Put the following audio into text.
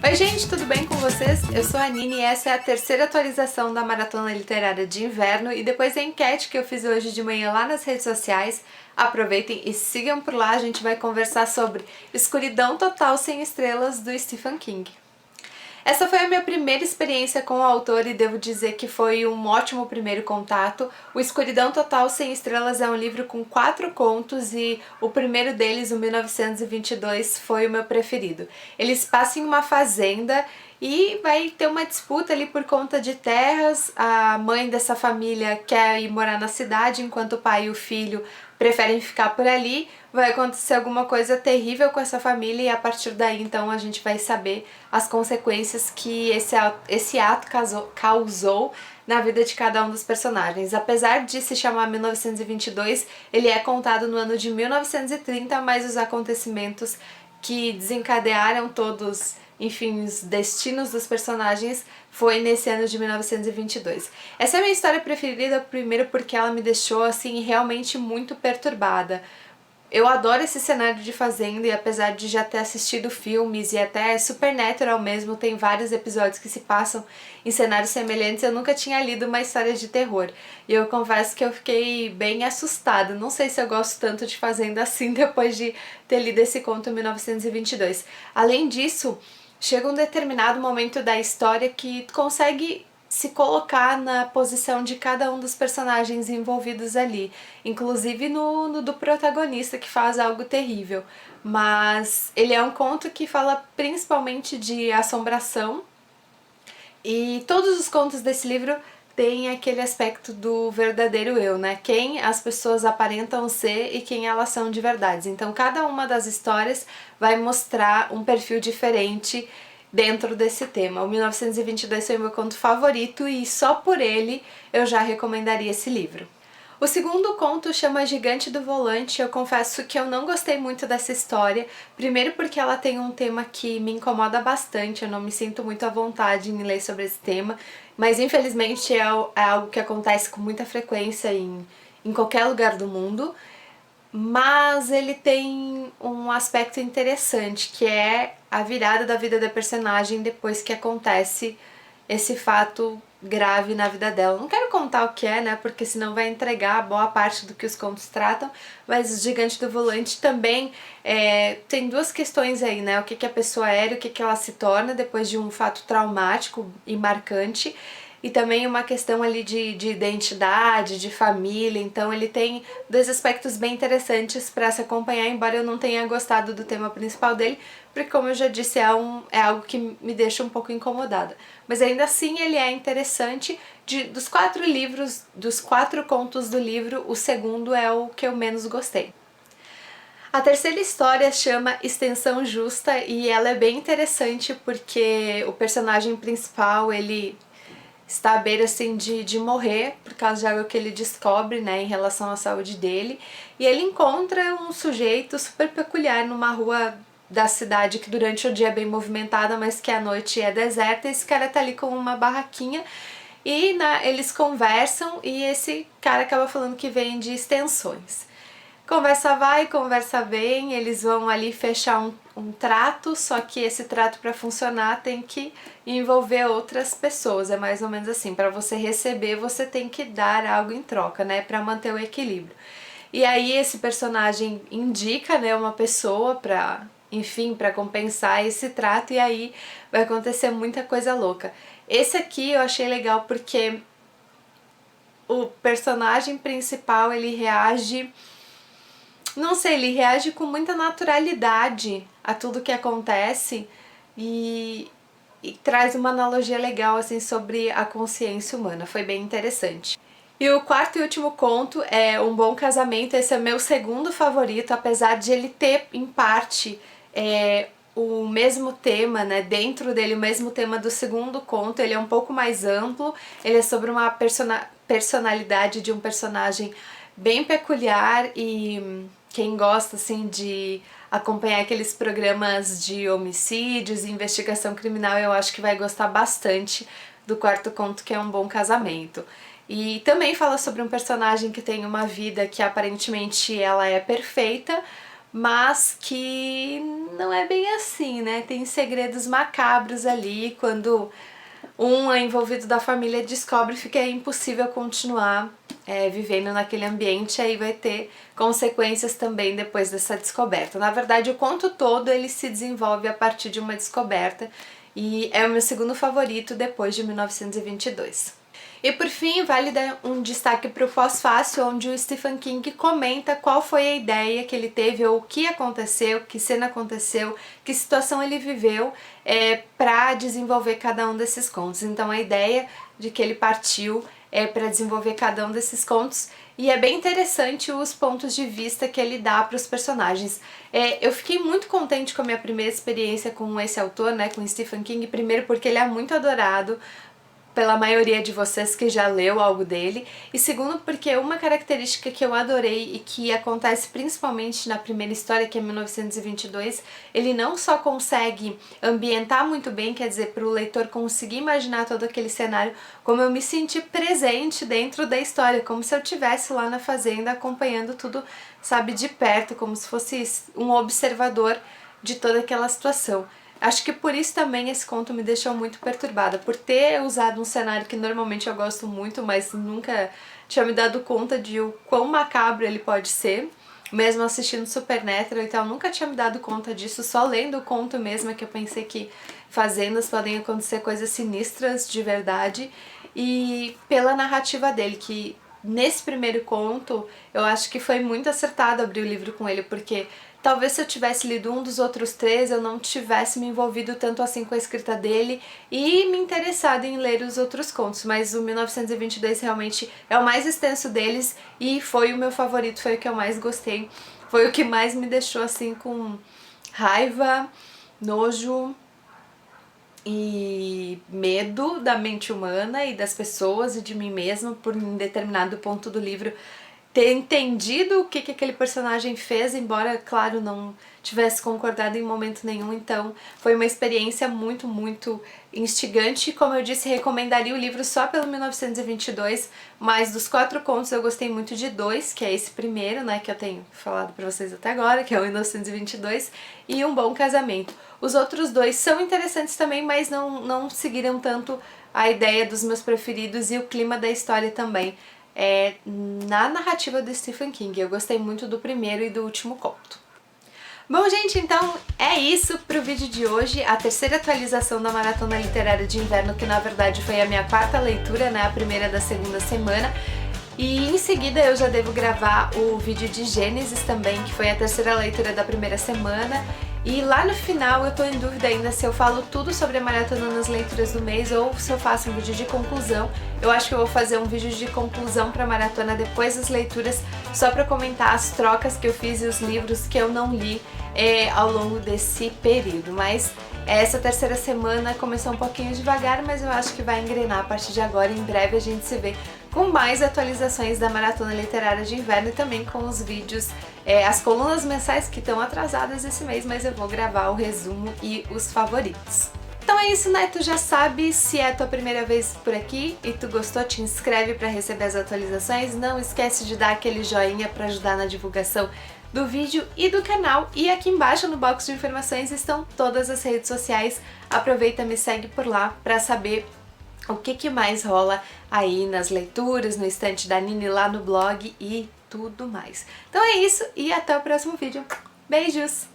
Oi gente, tudo bem com vocês? Eu sou a Nini e essa é a terceira atualização da Maratona Literária de Inverno e depois da enquete que eu fiz hoje de manhã lá nas redes sociais, aproveitem e sigam por lá, a gente vai conversar sobre Escuridão Total Sem Estrelas do Stephen King. Essa foi a minha primeira experiência com o autor e devo dizer que foi um ótimo primeiro contato. O Escuridão Total Sem Estrelas é um livro com 4 contos e o primeiro deles, o 1922, foi o meu preferido. Ele se passa em uma fazenda e vai ter uma disputa ali por conta de terras. A mãe dessa família quer ir morar na cidade, enquanto o pai e o filho preferem ficar por ali. Vai acontecer alguma coisa terrível com essa família e a partir daí então a gente vai saber as consequências que esse ato causou na vida de cada um dos personagens. Apesar de se chamar 1922, ele é contado no ano de 1930, mas os acontecimentos que desencadearam todos, enfim, os destinos dos personagens foi nesse ano de 1922. Essa é a minha história preferida, primeiro porque ela me deixou, assim, realmente muito perturbada. Eu adoro esse cenário de fazenda e apesar de já ter assistido filmes e até Supernatural mesmo, tem vários episódios que se passam em cenários semelhantes, eu nunca tinha lido uma história de terror. E eu confesso que eu fiquei bem assustada. Não sei se eu gosto tanto de fazenda assim depois de ter lido esse conto em 1922. Além disso, chega um determinado momento da história que tu consegue se colocar na posição de cada um dos personagens envolvidos ali, inclusive no do protagonista que faz algo terrível. Mas ele é um conto que fala principalmente de assombração e todos os contos desse livro têm aquele aspecto do verdadeiro eu, né? Quem as pessoas aparentam ser e quem elas são de verdade. Então cada uma das histórias vai mostrar um perfil diferente dentro desse tema. O 1922 foi o meu conto favorito e só por ele eu já recomendaria esse livro. O segundo conto chama Gigante do Volante. Eu confesso que eu não gostei muito dessa história, primeiro porque ela tem um tema que me incomoda bastante, eu não me sinto muito à vontade em ler sobre esse tema, mas infelizmente é algo que acontece com muita frequência em qualquer lugar do mundo. Mas ele tem um aspecto interessante, que é a virada da vida da personagem depois que acontece esse fato grave na vida dela. Não quero contar o que é, né, porque senão vai entregar boa parte do que os contos tratam, mas o Gigante do Volante também tem duas questões aí, né, o que a pessoa era e o que ela se torna depois de um fato traumático e marcante, e também uma questão ali de identidade, de família. Então ele tem dois aspectos bem interessantes para se acompanhar, embora eu não tenha gostado do tema principal dele, porque como eu já disse, é algo que me deixa um pouco incomodada. Mas ainda assim ele é interessante. Dos 4 livros, dos 4 contos do livro, o segundo é o que eu menos gostei. A terceira história chama Extensão Justa e ela é bem interessante porque o personagem principal, ele está à beira assim de morrer por causa de algo que ele descobre, né, em relação à saúde dele, e ele encontra um sujeito super peculiar numa rua da cidade que durante o dia é bem movimentada, mas que à noite é deserta. Esse cara tá ali com uma barraquinha e eles conversam e esse cara acaba falando que vende extensões. Conversa vai, conversa vem, eles vão ali fechar um trato, só que esse trato para funcionar tem que envolver outras pessoas, é mais ou menos assim, para você receber você tem que dar algo em troca, né, para manter o equilíbrio. E aí esse personagem indica, né, uma pessoa para, enfim, para compensar esse trato e aí vai acontecer muita coisa louca. Esse aqui eu achei legal porque o personagem principal, ele reage, não sei, ele reage com muita naturalidade a tudo que acontece e traz uma analogia legal assim sobre a consciência humana, foi bem interessante. E o quarto e último conto é Um Bom Casamento. Esse é meu segundo favorito, apesar de ele ter em parte o mesmo tema, né, dentro dele o mesmo tema do segundo conto. Ele é um pouco mais amplo, ele é sobre uma personalidade de um personagem bem peculiar e quem gosta assim de acompanhar aqueles programas de homicídios e investigação criminal, eu acho que vai gostar bastante do quarto conto, que é Um Bom Casamento. E também fala sobre um personagem que tem uma vida que aparentemente ela é perfeita, mas que não é bem assim, né? Tem segredos macabros ali, quando um envolvido da família descobre, fica impossível continuar vivendo naquele ambiente, aí vai ter consequências também depois dessa descoberta. Na verdade, o conto todo ele se desenvolve a partir de uma descoberta e é o meu segundo favorito depois de 1922. E por fim, vale dar um destaque para o pós-fácil, onde o Stephen King comenta qual foi a ideia que ele teve, ou o que aconteceu, que cena aconteceu, que situação ele viveu para desenvolver cada um desses contos. Então a ideia de que ele partiu para desenvolver cada um desses contos, e é bem interessante os pontos de vista que ele dá para os personagens. Eu fiquei muito contente com a minha primeira experiência com esse autor, né, com Stephen King, primeiro porque ele é muito adorado pela maioria de vocês que já leu algo dele, e segundo porque uma característica que eu adorei e que acontece principalmente na primeira história, que é 1922, ele não só consegue ambientar muito bem, quer dizer, para o leitor conseguir imaginar todo aquele cenário, como eu me senti presente dentro da história, como se eu estivesse lá na fazenda acompanhando tudo, sabe, de perto, como se fosse um observador de toda aquela situação. Acho que por isso também esse conto me deixou muito perturbada, por ter usado um cenário que normalmente eu gosto muito, mas nunca tinha me dado conta de o quão macabro ele pode ser, mesmo assistindo Supernatural e tal, nunca tinha me dado conta disso, só lendo o conto mesmo é que eu pensei que fazendas podem acontecer coisas sinistras de verdade, e pela narrativa dele, que nesse primeiro conto eu acho que foi muito acertado abrir o livro com ele, porque talvez se eu tivesse lido um dos outros três eu não tivesse me envolvido tanto assim com a escrita dele e me interessado em ler os outros contos, mas o 1922 realmente é o mais extenso deles e foi o meu favorito, foi o que eu mais gostei, foi o que mais me deixou assim com raiva, nojo e medo da mente humana e das pessoas e de mim mesma por em determinado ponto do livro ter entendido o que aquele personagem fez, embora, claro, não tivesse concordado em momento nenhum, então foi uma experiência muito, muito instigante. Como eu disse, recomendaria o livro só pelo 1922, mas dos 4 contos eu gostei muito de 2, que é esse primeiro, né, que eu tenho falado pra vocês até agora, que é o 1922, e Um Bom Casamento. Os outros 2 são interessantes também, mas não seguiram tanto a ideia dos meus preferidos e o clima da história também. Na narrativa do Stephen King. Eu gostei muito do primeiro e do último conto. Bom, gente, então é isso pro vídeo de hoje, a terceira atualização da Maratona Literária de Inverno, que na verdade foi a minha 4ª leitura, né, a primeira da segunda semana. E em seguida eu já devo gravar o vídeo de Gênesis também, que foi a terceira leitura da primeira semana. E lá no final eu tô em dúvida ainda se eu falo tudo sobre a maratona nas leituras do mês ou se eu faço um vídeo de conclusão. Eu acho que eu vou fazer um vídeo de conclusão pra maratona depois das leituras, só pra comentar as trocas que eu fiz e os livros que eu não li ao longo desse período. Mas essa terceira semana começou um pouquinho devagar, mas eu acho que vai engrenar a partir de agora. Em breve a gente se vê com mais atualizações da Maratona Literária de Inverno e também com os vídeos, as colunas mensais que estão atrasadas esse mês, mas eu vou gravar o resumo e os favoritos. Então é isso, né? Tu já sabe, se é a tua primeira vez por aqui e tu gostou, te inscreve para receber as atualizações. Não esquece de dar aquele joinha para ajudar na divulgação do vídeo e do canal. E aqui embaixo no box de informações estão todas as redes sociais. Aproveita e me segue por lá para saber o que mais rola aí nas leituras, no estante da Nini lá no blog e tudo mais. Então é isso e até o próximo vídeo. Beijos!